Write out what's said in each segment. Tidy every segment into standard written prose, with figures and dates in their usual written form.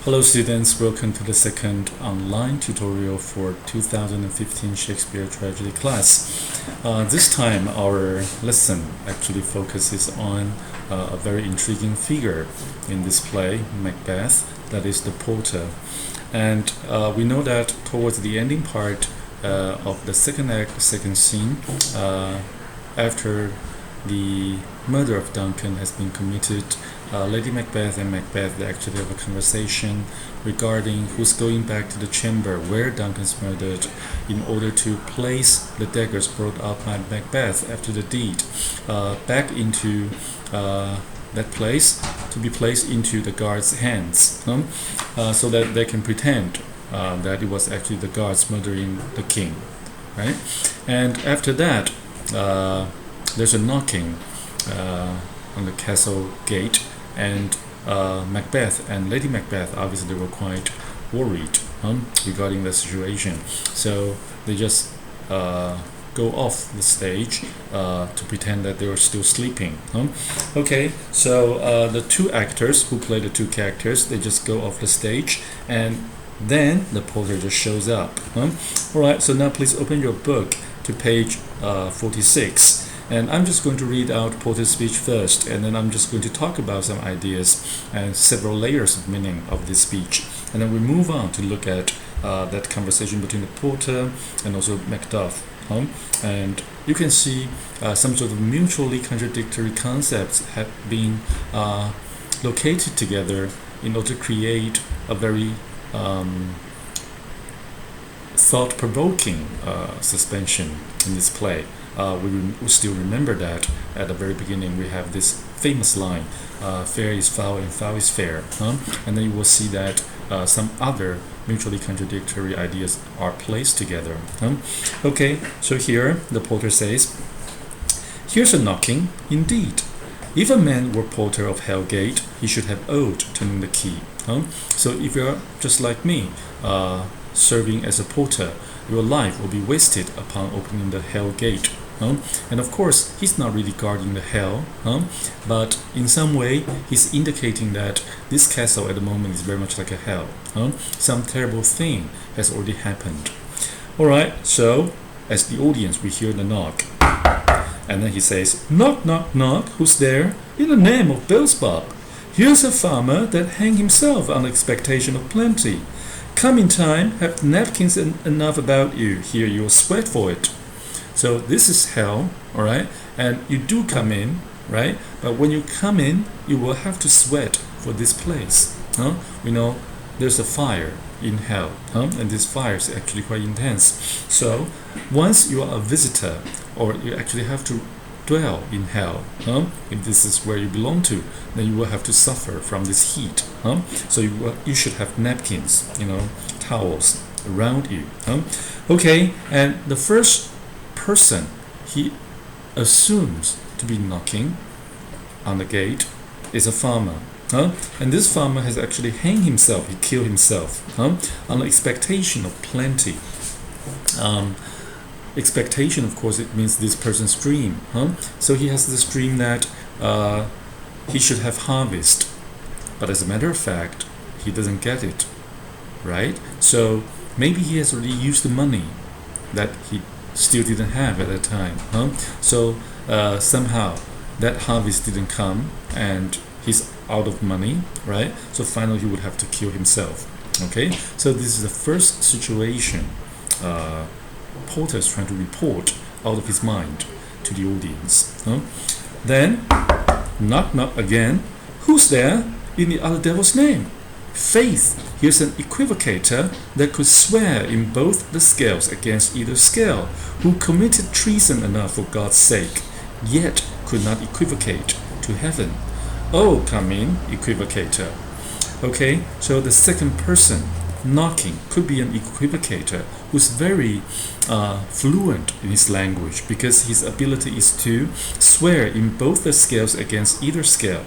Hello students, welcome to the second online tutorial for 2015 Shakespeare Tragedy class. This time our lesson actually focuses on a very intriguing figure in this play, Macbeth, that is the porter. And we know that towards the ending part of the second act, second scene, after the murder of Duncan has been committed, Lady Macbeth and Macbeth, they actually have a conversation regarding who's going back to the chamber where Duncan's murdered in order to place the daggers brought up by Macbeth after the deed back into that place to be placed into the guards' hands, so that they can pretend that it was actually the guards murdering the king, right? And after that, there's a knocking on the castle gate, and Macbeth and Lady Macbeth obviously were quite worried regarding the situation, so they just go off the stage to pretend that they were still sleeping. Okay, so the two actors who play the two characters, they just go off the stage, and then the porter just shows up. Alright, so now please open your book to page 46. And I'm just going to read out Porter's speech first, and then I'm just going to talk about some ideas and several layers of meaning of this speech. And then we move on to look at that conversation between the porter and also Macduff. And you can see some sort of mutually contradictory concepts have been located together in order to create a very thought-provoking suspension in this play. We still remember that at the very beginning we have this famous line, fair is foul and foul is fair, and then you will see that some other mutually contradictory ideas are placed together. Okay, so here the porter says, "Here's a knocking, indeed. If a man were porter of Hell Gate, he should have owed turning the key." So if you're just like me, serving as a porter, your life will be wasted upon opening the Hell Gate. And of course, he's not really guarding the hell, but in some way, he's indicating that this castle at the moment is very much like a hell. Some terrible thing has already happened. Alright, so as the audience, we hear the knock. And then he says, "Knock, knock, knock, who's there? In the name of Beelzebub. Here's a farmer that hanged himself on expectation of plenty. Come in time, have napkins enough about you. Here you'll sweat for it." So this is hell, alright? And you do come in, right? But when you come in, you will have to sweat for this place. We know there's a fire in hell, and this fire is actually quite intense. So once you are a visitor, or you actually have to dwell in hell, if this is where you belong to, then you will have to suffer from this heat. So you should have napkins, towels around you. Okay, and the first person he assumes to be knocking on the gate is a farmer. And this farmer has actually hanged himself, he killed himself on the expectation of plenty. Expectation, of course, it means this person's dream. So he has this dream that he should have harvest, but as a matter of fact, he doesn't get it, right? So maybe he has already used the money that he still didn't have at that time. So somehow that harvest didn't come, and he's out of money, right? So finally he would have to kill himself. Okay, so this is the first situation Porter is trying to report out of his mind to the audience. Then, knock knock again. Who's there in the other devil's name? Faith, here's an equivocator that could swear in both the scales against either scale, who committed treason enough for God's sake, yet could not equivocate to heaven. Oh, come in, equivocator. Okay, so the second person knocking could be an equivocator who's very fluent in his language, because his ability is to swear in both the scales against either scale.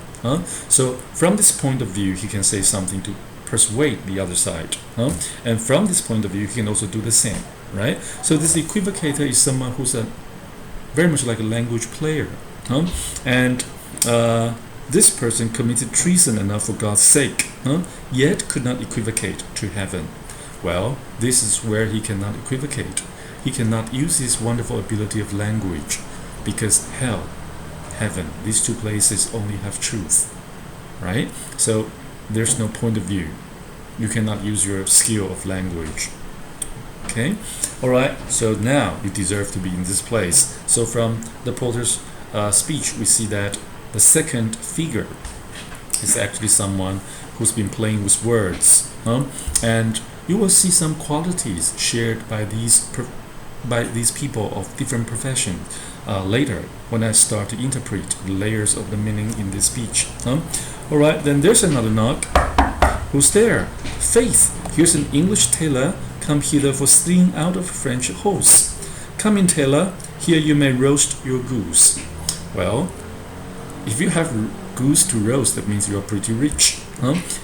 So from this point of view, he can say something to persuade the other side. And from this point of view, he can also do the same, right? So this equivocator is someone who's very much like a language player. And This person committed treason enough for God's sake, yet could not equivocate to heaven. Well, this is where he cannot equivocate. He cannot use his wonderful ability of language, because hell, heaven, these two places only have truth, right? So there's no point of view. You cannot use your skill of language. Okay, all right. So now you deserve to be in this place. So from the porter's speech, we see that the second figure is actually someone who's been playing with words, and you will see some qualities shared by these people of different professions later when I start to interpret the layers of the meaning in this speech. All right, then there's another knock. Who's there? Faith, here's an English tailor come hither for stealing out of a French horse. Come in, tailor, here you may roast your goose. Well, if you have goose to roast, that means you're pretty rich.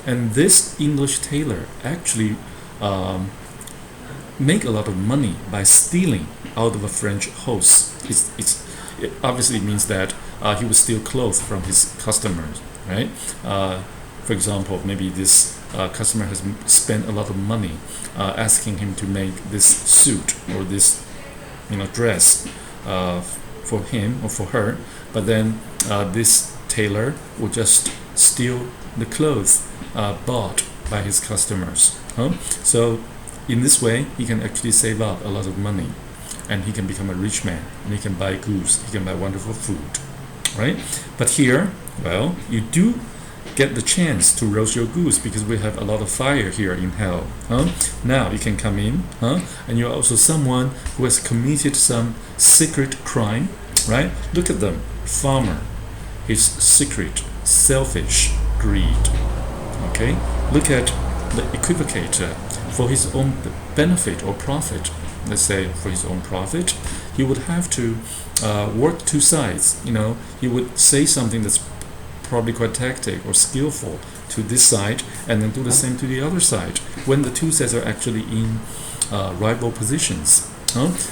And this English tailor actually make a lot of money by stealing out of a French horse. It obviously means that he would steal clothes from his customers, right? For example, maybe this customer has spent a lot of money asking him to make this suit or this dress for him or for her, but then this tailor will just steal the clothes bought by his customers. So in this way, he can actually save up a lot of money, and he can become a rich man, and he can buy goods, he can buy wonderful food, right? But here, well, you do get the chance to roast your goose because we have a lot of fire here in hell. Now you can come in, and you're also someone who has committed some secret crime, right? Look at them. Farmer, his secret, selfish greed. Okay, look at the equivocator. For his own benefit or profit, let's say for his own profit, he would have to work two sides. He would say something that's probably quite tactic or skillful to this side, and then do the same to the other side when the two sides are actually in rival positions.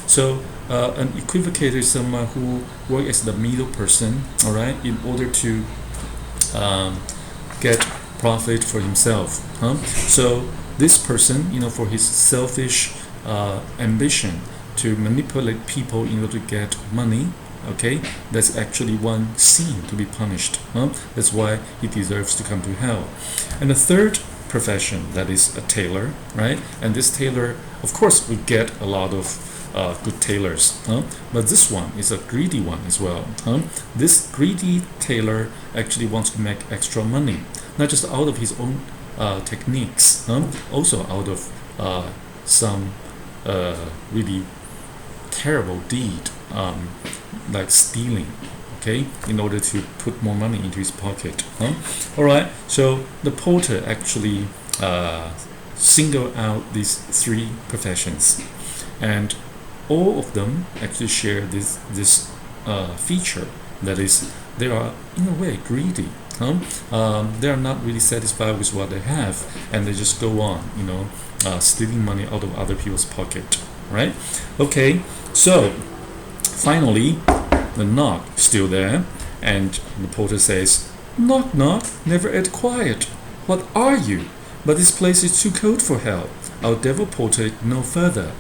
So an equivocator is someone who works as the middle person, all right, in order to get profit for himself. So this person, for his selfish ambition to manipulate people in order to get money, okay, that's actually one sin to be punished. That's why he deserves to come to hell. And the third profession, that is a tailor, right? And this tailor, of course, we get a lot of good tailors, but this one is a greedy one as well. This greedy tailor actually wants to make extra money, not just out of his own techniques, also out of some really terrible deed, like stealing, okay, in order to put more money into his pocket. All right, so the porter actually singled out these three professions, and all of them actually share this feature, that is, they are in a way greedy. They are not really satisfied with what they have, and they just go on, stealing money out of other people's pocket, right? Okay, so finally, the knock is still there, and the porter says, "Knock, knock, never at quiet. What are you? But this place is too cold for hell. Our devil porter no further.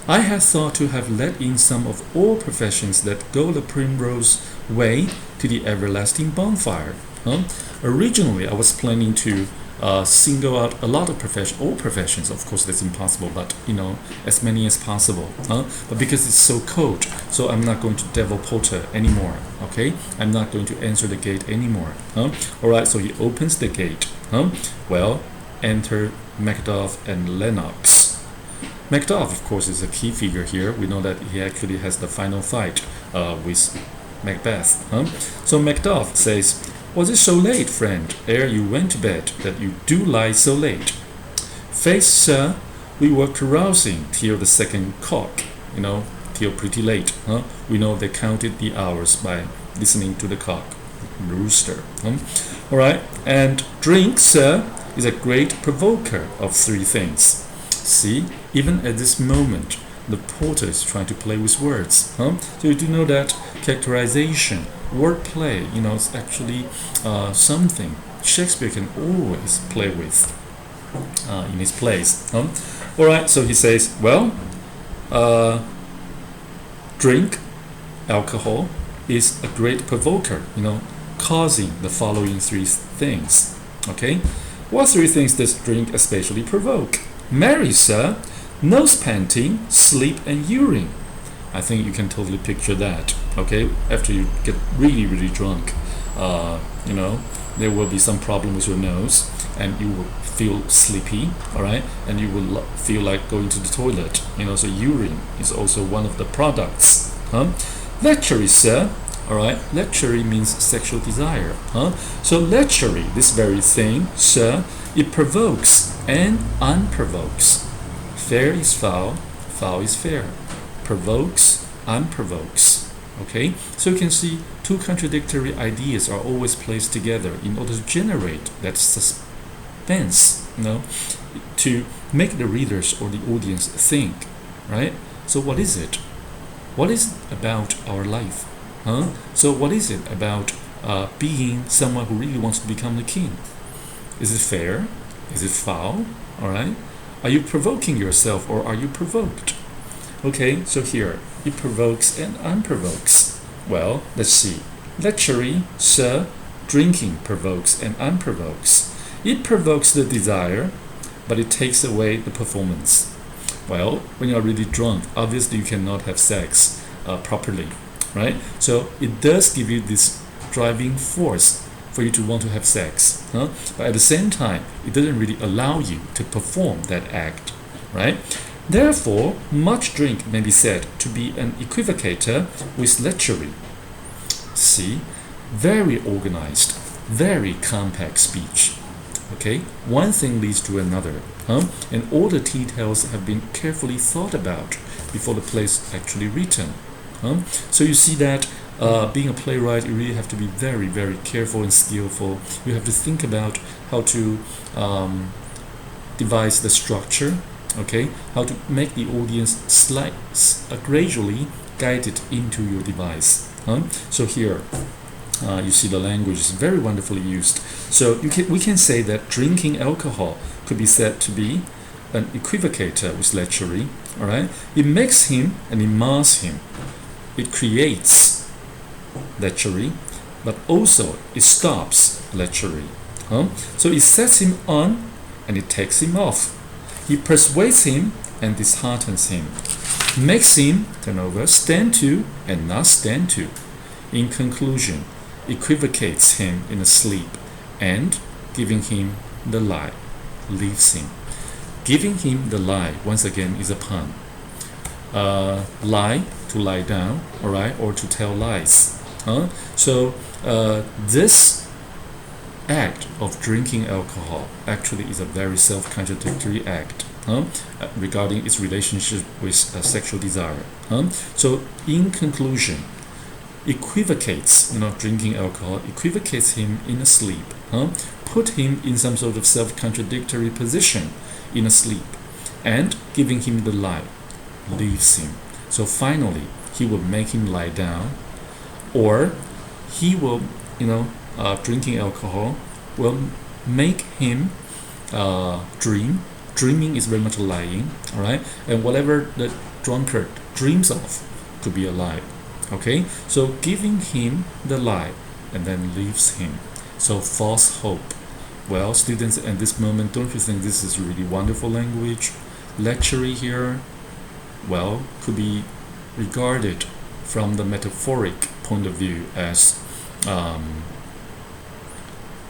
I had thought to have let in some of all professions that go the primrose way to the everlasting bonfire. Originally, I was planning to single out a lot of all professions. Of course, that's impossible, but as many as possible. But because it's so cold, so I'm not going to devil porter anymore. Okay, I'm not going to answer the gate anymore. All right, so he opens the gate. Well, enter Macbeth and Lennox. Macbeth, of course, is a key figure here. We know that he actually has the final fight with Macbeth. So Macbeth says, "Was it so late, friend, ere you went to bed, that you do lie so late?" "Faith, sir, we were carousing till the second cock," till pretty late. We know they counted the hours by listening to the cock, rooster. All right, and drink, sir, is a great provoker of three things. See, even at this moment, the porter is trying to play with words. So you do know that characterization wordplay, it's actually something Shakespeare can always play with in his plays. All right, so he says, well, drink alcohol is a great provoker, causing the following three things. Okay, what three things does drink especially provoke? Marry, sir, nose panting, sleep, and urine. I think you can totally picture that. Okay, after you get really, really drunk, there will be some problem with your nose, and you will feel sleepy. All right, and you will feel like going to the toilet. So urine is also one of the products. Lechery, sir. All right, lechery means sexual desire. So lechery, this very thing, sir, it provokes and unprovokes. Fair is foul, foul is fair. Provokes, unprovokes. Okay, so you can see two contradictory ideas are always placed together in order to generate that suspense, to make the readers or the audience think, right? So what is it? What is it about our life? So what is it about being someone who really wants to become the king? Is it fair? Is it foul? All right. Are you provoking yourself, or are you provoked? Okay, so here it provokes and unprovokes. Well, let's see. Lechery, sir, drinking provokes and unprovokes. It provokes the desire, but it takes away the performance. Well, when you are really drunk, obviously you cannot have sex properly, right? So it does give you this driving force for you to want to have sex, but at the same time, it doesn't really allow you to perform that act, right? Therefore, much drink may be said to be an equivocator with lechery. See, very organized, very compact speech. Okay, one thing leads to another, and all the details have been carefully thought about before the play is actually written. So you see that being a playwright, you really have to be very, very careful and skillful. You have to think about how to devise the structure, okay, how to make the audience gradually guided into your device. So here, you see the language is very wonderfully used. So we can say that drinking alcohol could be said to be an equivocator with lechery. All right, it makes him and it mars him. It creates lechery, but also it stops lechery. So it sets him on and it takes him off. It persuades him and disheartens him, makes him turn over, stand to and not stand to. In conclusion, equivocates him in a sleep, and giving him the lie, leaves him. Giving him the lie, once again, is a pun. Lie, to lie down, all right, or to tell lies. So this act of drinking alcohol actually is a very self-contradictory act regarding its relationship with sexual desire. So in conclusion, equivocates, drinking alcohol equivocates him in a sleep, put him in some sort of self-contradictory position in a sleep, and giving him the lie, leaves him. So finally, he will make him lie down, or he will, drinking alcohol will make him dream. Dreaming is very much lying, all right? And whatever the drunkard dreams of could be a lie, okay? So giving him the lie and then leaves him. So false hope. Well, students, at this moment, don't you think this is really wonderful language? Lechery here, well, could be regarded from the metaphoric point of view as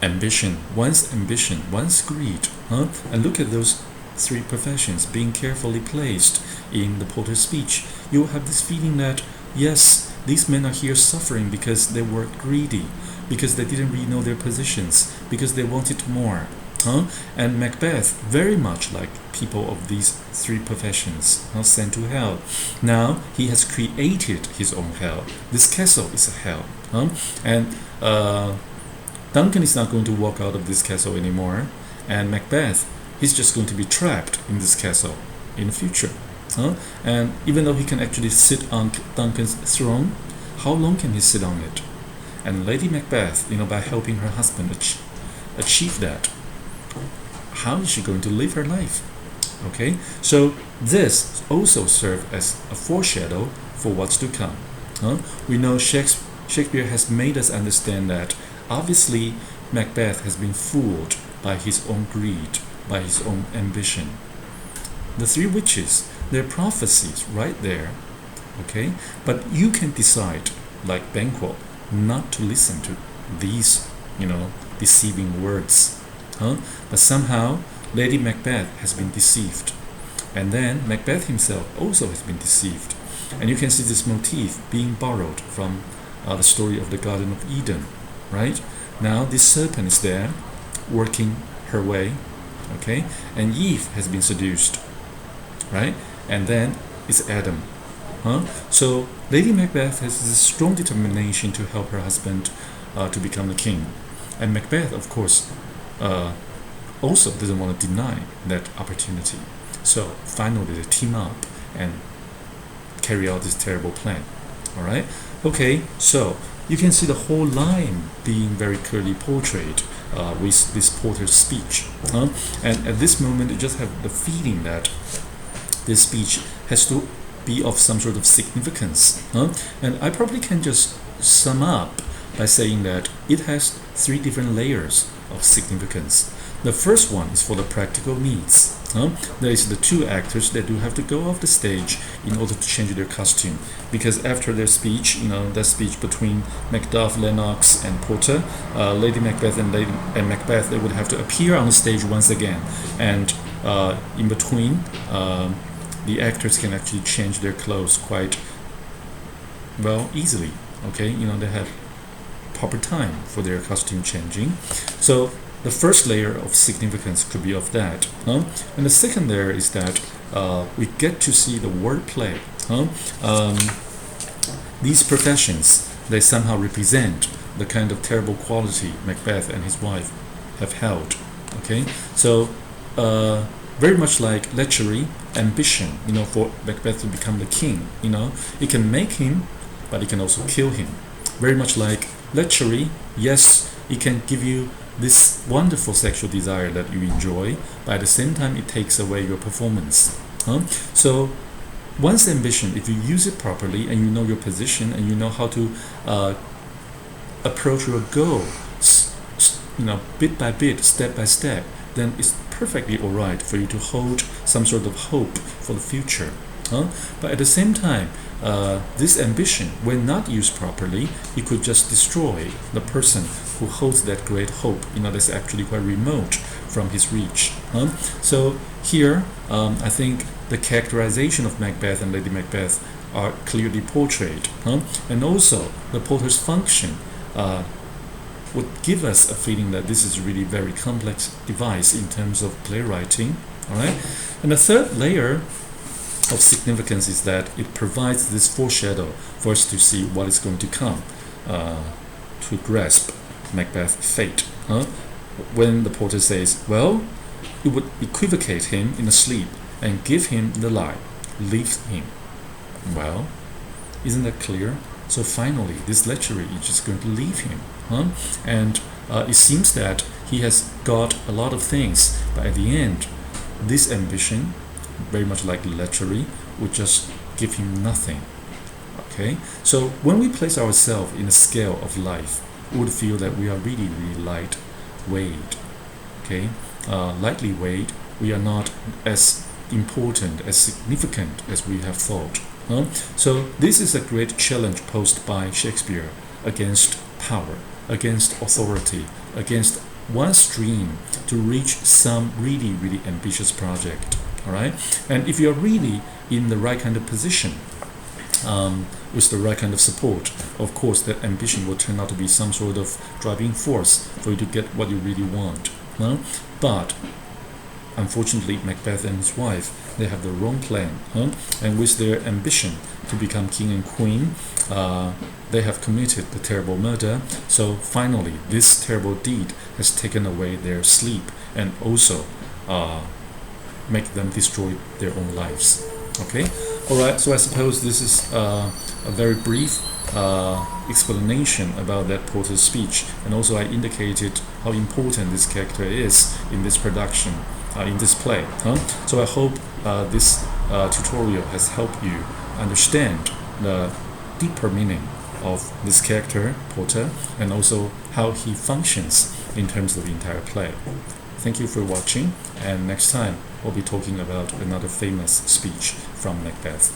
ambition, one's greed. And look at those three professions being carefully placed in the Porter's speech. You have this feeling that, yes, these men are here suffering because they were greedy, because they didn't really know their positions, because they wanted more. And Macbeth, very much like people of these three professions, sent to hell. Now he has created his own hell. This castle is a hell. And Duncan is not going to walk out of this castle anymore. And Macbeth, he's just going to be trapped in this castle in the future. And even though he can actually sit on Duncan's throne, how long can he sit on it? And Lady Macbeth, by helping her husband achieve that, how is she going to live her life? Okay, so this also serves as a foreshadow for what's to come. We know Shakespeare has made us understand that obviously Macbeth has been fooled by his own greed, by his own ambition. The three witches, their prophecies right there, okay? But you can decide, like Banquo, not to listen to these, deceiving words. But somehow, Lady Macbeth has been deceived. And then Macbeth himself also has been deceived. And you can see this motif being borrowed from the story of the Garden of Eden, right? Now this serpent is there, working her way, okay? And Eve has been seduced, right? And then it's Adam. So Lady Macbeth has this strong determination to help her husband to become the king. And Macbeth, of course, also doesn't want to deny that opportunity. So finally they team up and carry out this terrible plan. All right? Okay, so you can see the whole line being very clearly portrayed with this Porter's speech. And at this moment, you just have the feeling that this speech has to be of some sort of significance. And I probably can just sum up by saying that it has three different layers of significance. The first one is for the practical needs. There is the two actors that do have to go off the stage in order to change their costume, because after their speech, that speech between Macduff, Lennox, and Porter, Lady Macbeth and Macbeth, they would have to appear on the stage once again, and in between, the actors can actually change their clothes quite easily. Okay, they have proper time for their costume changing. So the first layer of significance could be of that. And the second layer is that we get to see the wordplay. These professions, they somehow represent the kind of terrible quality Macbeth and his wife have held. Okay, so very much like lechery, ambition, for Macbeth to become the king, it can make him, but it can also kill him. Very much like lechery, yes, it can give you this wonderful sexual desire that you enjoy, but at the same time it takes away your performance. So one's ambition, if you use it properly and you know your position and you know how to approach your goal, bit by bit, step by step, then it's perfectly alright for you to hold some sort of hope for the future. But at the same time, this ambition, when not used properly, it could just destroy the person who holds that great hope, that's actually quite remote from his reach. So here, I think the characterization of Macbeth and Lady Macbeth are clearly portrayed. And also, the Porter's function would give us a feeling that this is really very complex device in terms of playwriting. All right? And the third layer of significance is that it provides this foreshadow for us to see what is going to come, to grasp Macbeth's fate. When the Porter says, it would equivocate him in a sleep and give him the lie, leave him. Isn't that clear? So finally, this lechery is just going to leave him. And it seems that he has got a lot of things, but at the end, this ambition, very much like lechery, would just give him nothing. Okay, so when we place ourselves in a scale of life, we would feel that we are really, really light weighed. Okay, lightly weighed. We are not as important, as significant as we have thought. So this is a great challenge posed by Shakespeare against power, against authority, against one's dream to reach some really, really ambitious project. All right, and if you're really in the right kind of position, with the right kind of support, of course that ambition will turn out to be some sort of driving force for you to get what you really want. But unfortunately, Macbeth and his wife, they have the wrong plan, and with their ambition to become king and queen, they have committed the terrible murder. So finally, this terrible deed has taken away their sleep and also make them destroy their own lives. Okay, all right. So I suppose this is a very brief explanation about that Porter's speech, and also I indicated how important this character is in this production, in this play. So I hope this tutorial has helped you understand the deeper meaning of this character, Porter, and also how he functions in terms of the entire play. Thank you for watching, and next time we'll be talking about another famous speech from Macbeth.